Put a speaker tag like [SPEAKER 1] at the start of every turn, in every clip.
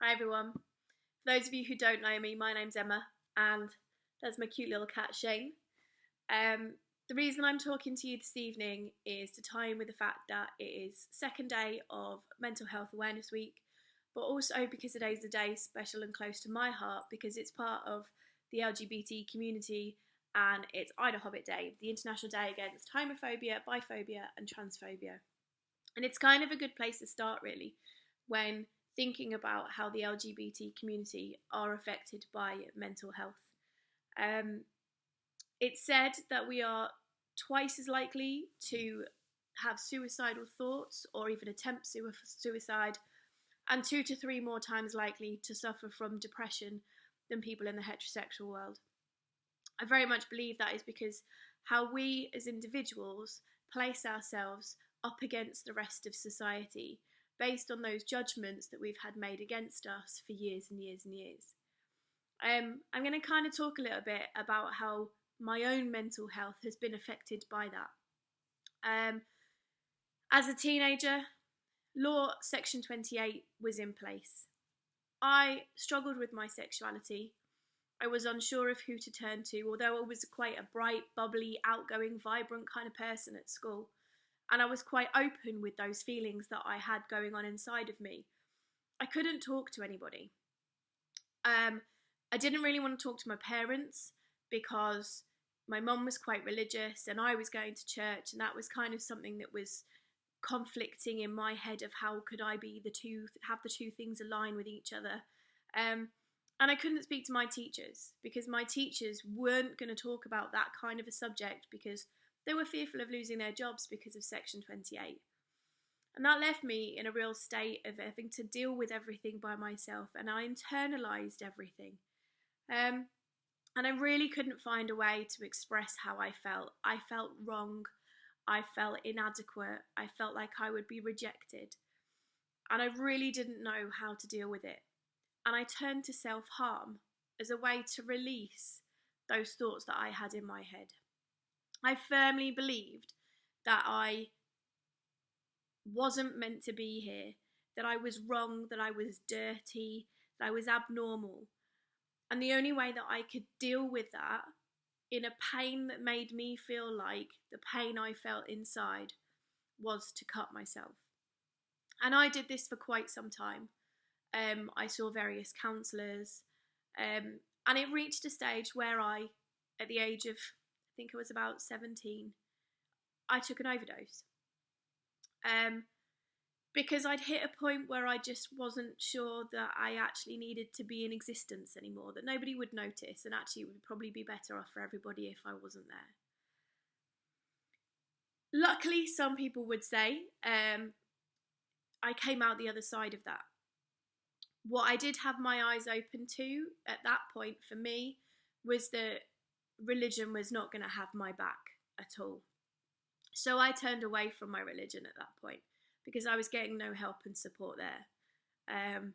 [SPEAKER 1] Hi everyone. For those of you who don't know me, my name's Emma, and there's my cute little cat Shane. The reason I'm talking to you this evening is to tie in with the fact that it is second day of Mental Health Awareness Week, but also because today's a day special and close to my heart because it's part of the LGBT community and it's IDAHOBIT Day, the International Day Against Homophobia, Biphobia and Transphobia. And it's kind of a good place to start really when thinking about how the LGBT community are affected by mental health. Um, it's said that we are twice as likely to have suicidal thoughts or even attempt suicide, and 2 to 3 more times likely to suffer from depression than people in the heterosexual world. I very much believe that is because how we as individuals place ourselves up against the rest of society based on those judgments that we've had made against us for years and years and years. I'm going to kind of talk a little bit about how my own mental health has been affected by that. As a teenager, Law Section 28 was in place. I struggled with my sexuality. I was unsure of who to turn to, although I was quite a bright, bubbly, outgoing, vibrant kind of person at school. And I was quite open with those feelings that I had going on inside of me. I couldn't talk to anybody. I didn't really want to talk to my parents because my mum was quite religious and I was going to church, and that was kind of something that was conflicting in my head of how could I be have the two things align with each other. And I couldn't speak to my teachers because my teachers weren't going to talk about that kind of a subject because they were fearful of losing their jobs because of Section 28. And that left me in a real state of having to deal with everything by myself, and I internalised everything. And I really couldn't find a way to express how I felt. I felt wrong. I felt inadequate. I felt like I would be rejected. And I really didn't know how to deal with it. And I turned to self-harm as a way to release those thoughts that I had in my head. I firmly believed that I wasn't meant to be here, that I was wrong, that I was dirty, that I was abnormal. And the only way that I could deal with that in a pain that made me feel like the pain I felt inside was to cut myself. And I did this for quite some time. I saw various counsellors, and it reached a stage where at the age of, I think I was about 17, I took an overdose. Because I'd hit a point where I just wasn't sure that I actually needed to be in existence anymore, that nobody would notice, and actually it would probably be better off for everybody if I wasn't there. Luckily, some people would say, I came out the other side of that. What I did have my eyes open to at that point for me was that religion was not going to have my back at all. So I turned away from my religion at that point because I was getting no help and support there. And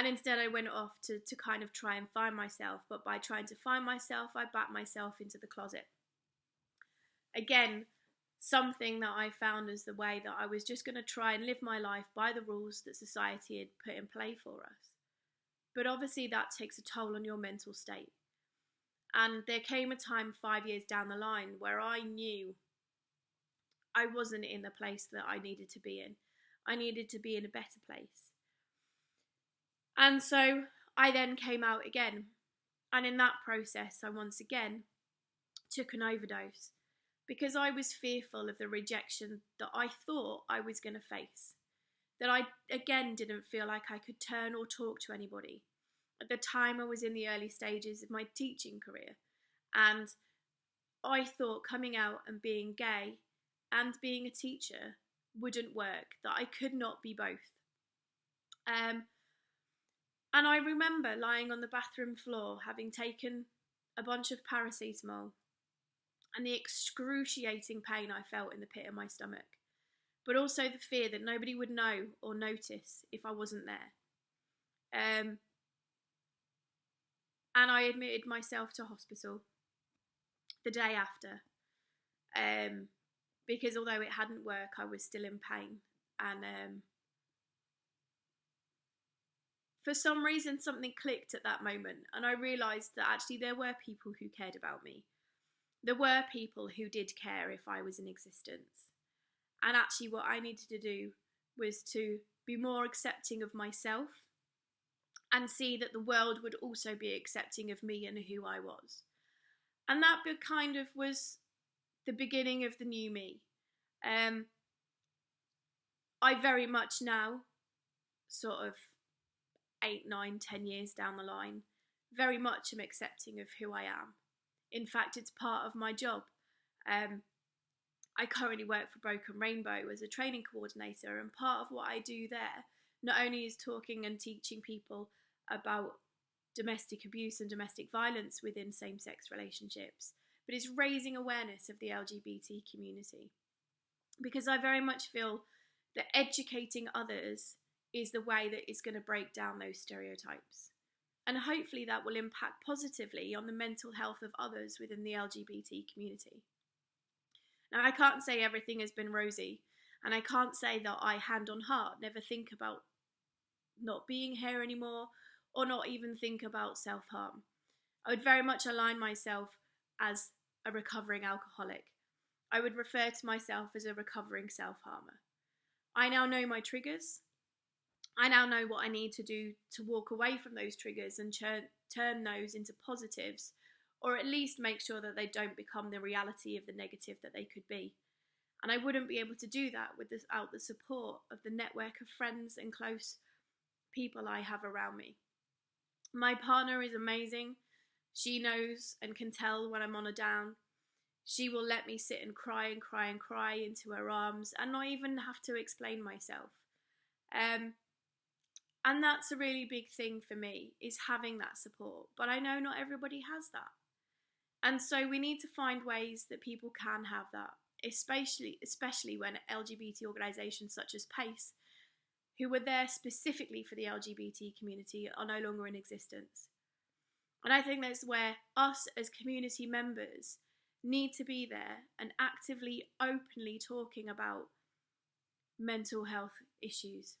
[SPEAKER 1] instead I went off to kind of try and find myself, but by trying to find myself, I backed myself into the closet. Again, something that I found as the way that I was just going to try and live my life by the rules that society had put in play for us. But obviously that takes a toll on your mental state. And there came a time 5 years down the line where I knew I wasn't in the place that I needed to be in. I needed to be in a better place. And so I then came out again. And in that process, I once again took an overdose because I was fearful of the rejection that I thought I was going to face. That I, again, didn't feel like I could turn or talk to anybody. At the time, I was in the early stages of my teaching career. And I thought coming out and being gay and being a teacher wouldn't work, that I could not be both. And I remember lying on the bathroom floor having taken a bunch of paracetamol and the excruciating pain I felt in the pit of my stomach, but also the fear that nobody would know or notice if I wasn't there. And I admitted myself to hospital the day after, because although it hadn't worked, I was still in pain. And for some reason, something clicked at that moment, and I realised that actually there were people who cared about me. There were people who did care if I was in existence. And actually, what I needed to do was to be more accepting of myself and see that the world would also be accepting of me and who I was. And that kind of was the beginning of the new me. I very much now, sort of 8, 9, 10 years down the line, very much am accepting of who I am. In fact, it's part of my job. I currently work for Broken Rainbow as a training coordinator, and part of what I do there not only is talking and teaching people about domestic abuse and domestic violence within same-sex relationships, but it's raising awareness of the LGBT community. Because I very much feel that educating others is the way that is going to break down those stereotypes. And hopefully that will impact positively on the mental health of others within the LGBT community. Now, I can't say everything has been rosy, and I can't say that I, hand on heart, never think about not being here anymore, or not even think about self-harm. I would very much align myself as a recovering alcoholic. I would refer to myself as a recovering self-harmer. I now know my triggers. I now know what I need to do to walk away from those triggers and turn those into positives, or at least make sure that they don't become the reality of the negative that they could be. And I wouldn't be able to do that without the support of the network of friends and close people I have around me. My partner is amazing. She knows and can tell when I'm on a down. She will let me sit and cry and cry and cry into her arms and not even have to explain myself. And that's a really big thing for me, is having that support. But I know not everybody has that. And so we need to find ways that people can have that, especially when LGBT organisations such as PACE, who were there specifically for the LGBT community, are no longer in existence. And I think that's where us as community members need to be there and actively, openly talking about mental health issues,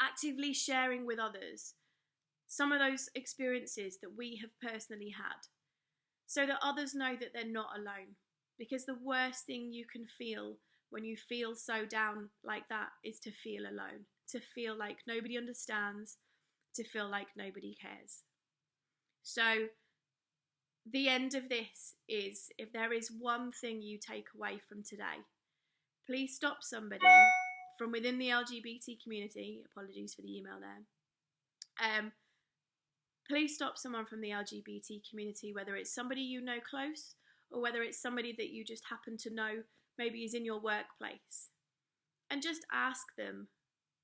[SPEAKER 1] actively sharing with others some of those experiences that we have personally had, so that others know that they're not alone. Because the worst thing you can feel when you feel so down like that is to feel alone, to feel like nobody understands, to feel like nobody cares. So the end of this is, if there is one thing you take away from today, please stop somebody from within the LGBT community, apologies for the email there, please stop someone from the LGBT community, whether it's somebody you know close or whether it's somebody that you just happen to know maybe is in your workplace, and just ask them,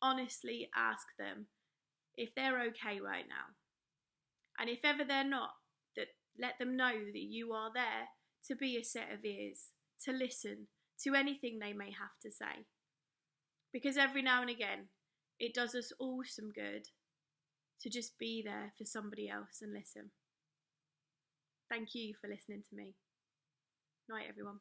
[SPEAKER 1] honestly ask them, if they're okay right now. And if ever they're not, that let them know that you are there to be a set of ears, to listen to anything they may have to say. Because every now and again, it does us all some good to just be there for somebody else and listen. Thank you for listening to me. Night, everyone.